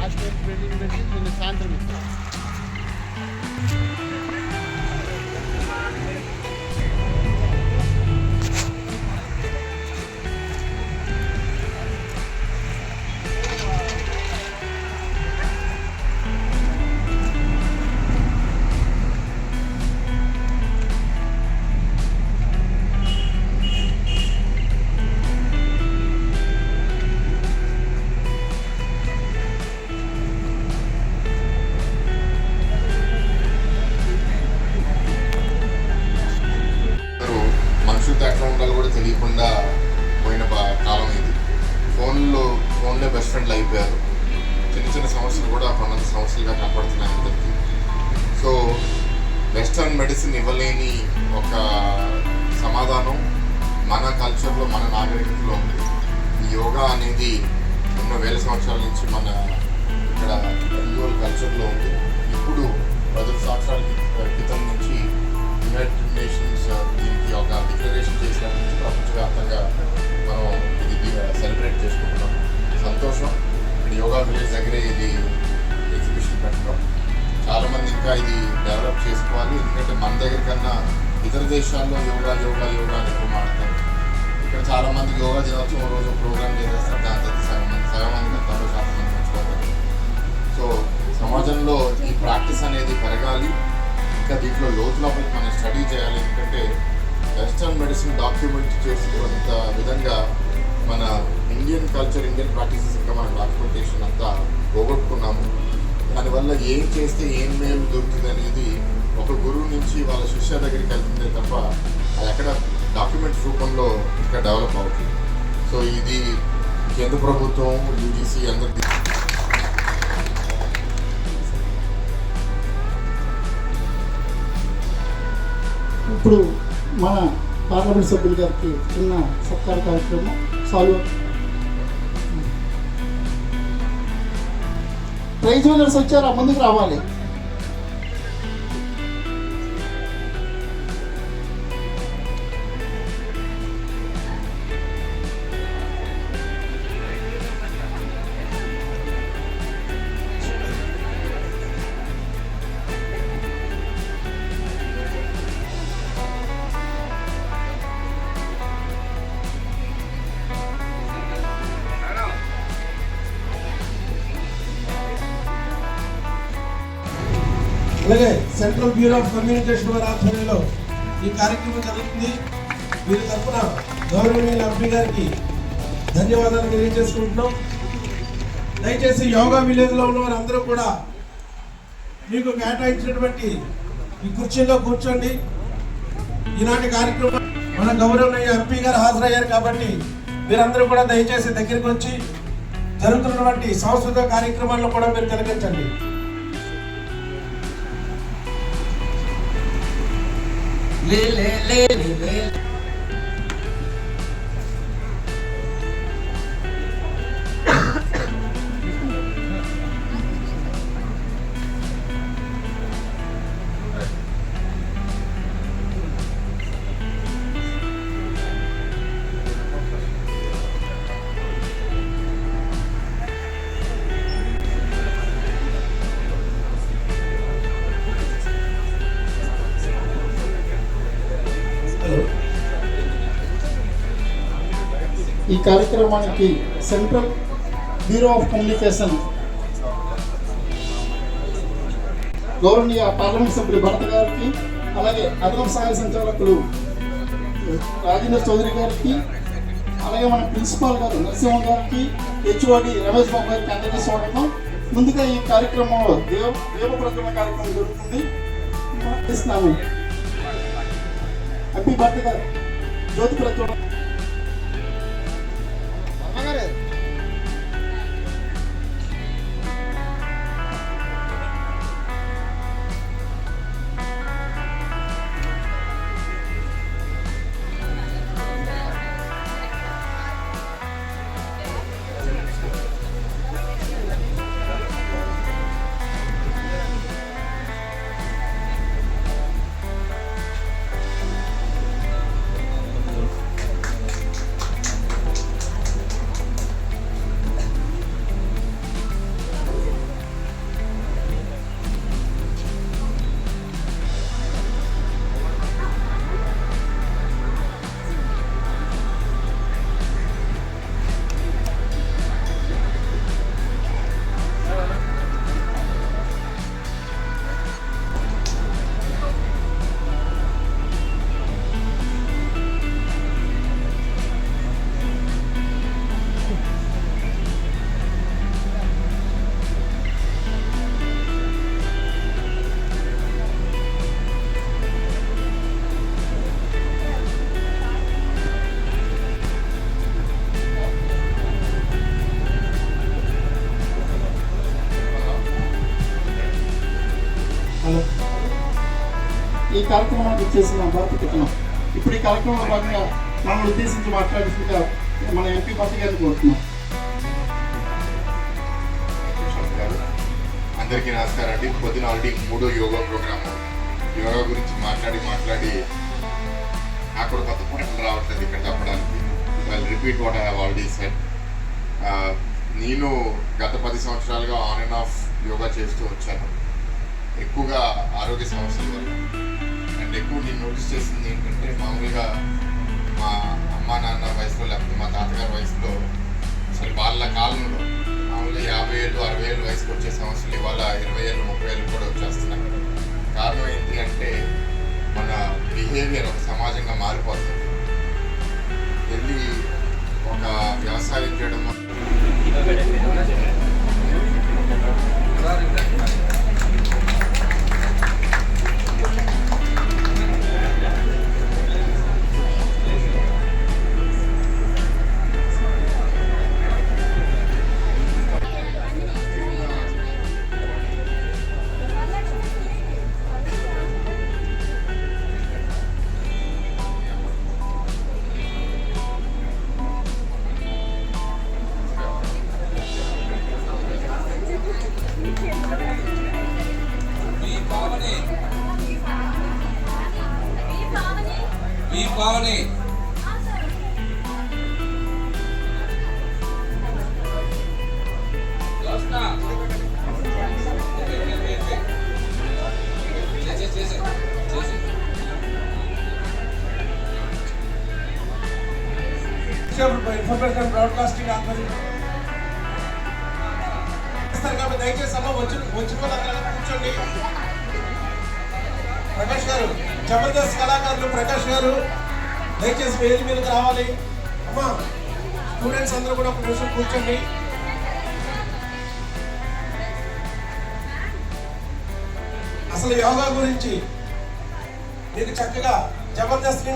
Last year training పెట్టి నిన్న సాయంత్రం ఇస్తాను. ఎట్లా ఉండాలో కూడా తెలియకుండా పోయిన కాలం ఇది. ఫోన్లే బెస్ట్ ఫ్రెండ్లు అయిపోయారు. చిన్న చిన్న సమస్యలు కూడా కొంత సమస్యలుగా కనపడుతున్నాయి అందరికీ. సో వెస్టర్న్ మెడిసిన్ ఇవ్వలేని ఒక సమాధానం మన కల్చర్లో, మన నాగరికతలో ఉంది. ఈ యోగా అనేది ఎన్నో వేల సంవత్సరాల నుంచి మన ఇక్కడ హిందువుల కల్చర్లో ఉంది. ఇప్పుడు 10 సంవత్సరాల క్రితం నుంచి యునైటెడ్ నేషన్స్ దీనికి ఒక డిక్లరేషన్ చేసినప్పటి నుంచి ప్రపంచవ్యాప్తంగా మనం ఇది సెలబ్రేట్ చేసుకుంటున్నాం. సంతోషం. ఇక్కడ యోగా విలేజ్ దగ్గరే ఇది ఎగ్జిబిషన్ పెట్టడం. చాలామంది ఇంకా ఇది డెవలప్ చేసుకోవాలి. ఎందుకంటే మన దగ్గర కన్నా ఇతర దేశాల్లో యోగా యోగా యోగా అని ఎక్కువ మాట్లాడతారు. ఇక్కడ చాలామంది యోగా దినోత్సవం రోజు ప్రోగ్రామ్ చేసేస్తారు. దాని తర్వాత సగం మంది 90% మంది మర్చిపోతారు. సో సమాజంలో ఈ ప్రాక్టీస్ అనేది పెరగాలి. ఇంకా దీంట్లో లోతులోపలికి మనం స్టడీ చేయాలి. ఎందుకంటే వెస్టర్న్ మెడిసిన్ డాక్యుమెంట్ చేసినంత విధంగా మన ఇండియన్ కల్చర్, ఇండియన్ ప్రాక్టీసెస్ ఇంకా మన డాక్యుమెంటేషన్ అంతా పోగొట్టుకున్నాము. దానివల్ల ఏం చేస్తే ఏం మేలు దొరుకుతుంది అనేది ఒక గురువు నుంచి వాళ్ళ శిష్య దగ్గరికి వెళ్తుందే తప్ప అది ఎక్కడ డాక్యుమెంట్స్ రూపంలో ఇంకా డెవలప్ అవుతుంది. సో ఇది కేంద్ర ప్రభుత్వం, యూజీసీ అందరికీ ఇప్పుడు మన పార్లమెంట్ సభ్యుల గారికి చిన్న సత్కార కార్యక్రమం సాల్వ్. ప్రైజ్ విన్నర్స్ వచ్చారా? ముందుకు రావాలి. అలాగే సెంట్రల్ బ్యూరో ఆఫ్ కమ్యూనికేషన్ వారి ఆధ్వర్యంలో ఈ కార్యక్రమం జరుగుతుంది. వీరి తరఫున గౌరవనీయుల ఎంపీ గారికి ధన్యవాదాలు తెలియజేసుకుంటున్నాం. దయచేసి యోగా విలేజ్లో ఉన్న వారు అందరూ కూడా మీకు కేటాయించినటువంటి ఈ కుర్చీలో కూర్చోండి. ఈనాటి కార్యక్రమం మన గౌరవనీయ ఎంపీ గారు హాజరయ్యారు కాబట్టి మీరందరూ కూడా దయచేసి దగ్గరికి వచ్చి జరుగుతున్నటువంటి సాంస్కృతిక కార్యక్రమాల్లో కూడా మీరు తిలకించండి. ले ले ले ले ले ఈ కార్యక్రమానికి సెంట్రల్ బ్యూరో ఆఫ్ కమ్యూనికేషన్ గౌరవనీయ పార్లమెంట్ సభ్యులు భరత్ గారికి, అలాగే అదనపు సహాయ సంచాలకులు రాజేంద్ర చౌదరి గారికి, అలాగే మన ప్రిన్సిపాల్ గారు నరసింహ గారికి, హెచ్ఓడి రమేష్ బాబు గారికి అందరికీ స్వాగతం. ముందుగా ఈ కార్యక్రమంలో దేవ ప్రకటన కార్యక్రమం జరుగుతుంది. ఇస్తున్నాము. హ్యాపీ బర్త్డే గారు జ్యోతి ప్రచురణ. ఈ కార్యక్రమానికి చేసిన భారతీయ ఇప్పుడు ఈ కార్యక్రమంలో భాగంగా మనల్ని ఉద్దేశించి మాట్లాడుతుందిగా మన ఎంపీ పార్టీ గారిని కోరుతున్నాం. అందరికీ నమస్కారం అండి. పొద్దున ఆల్రెడీ 3వ యోగా ప్రోగ్రాము యోగా గురించి మాట్లాడి నాకు కూడా కొత్త పాయింట్లు రావట్లేదు ఇక్కడ చెప్పడానికి. Repeat what I have already said. నేను గత 10 సంవత్సరాలుగా ఆన్ అండ్ ఆఫ్ యోగా చేస్తూ వచ్చాను, ఎక్కువగా ఆరోగ్య సమస్యల వల్ల. అండ్ ఎక్కువ నేను నోటీస్ చేసింది ఏంటంటే, మామూలుగా మా అమ్మా నాన్న వయసులో లేకపోతే మా తాతగారి వయసులో అసలు వాళ్ళ కాలంలో మామూలుగా 50 ఏళ్ళు 60 ఏళ్ళు వయసుకు వచ్చే సమస్యలు ఇవాళ 20 ఏళ్ళు 30 ఏళ్ళు కూడా వచ్చేస్తున్నాయి. కారణం ఏంటి అంటే, మన బిహేవియర్ ఒక సమాజంగా మారిపోతుంది. వెళ్ళి ఒక వ్యవసాయం చేయడం పావని ఇన్ఫర్మేషన్ బ్రాడ్కాస్టింగ్ ఆధ్వర్యంలో కాబట్టి దయచేసి అమ్మ వచ్చిన వాళ్ళందరూ కూర్చోండి. ప్రకాష్ గారు, జబర్దస్త్ కళాకారులు ప్రకాష్ గారు దయచేసి వేదిక మీదకి రావాలి. అమ్మా స్టూడెంట్స్ అందరూ కూడా ఒక నిమిషం కూర్చోండి. అసలు యోగా గురించి మీకు చక్కగా జబర్దస్త్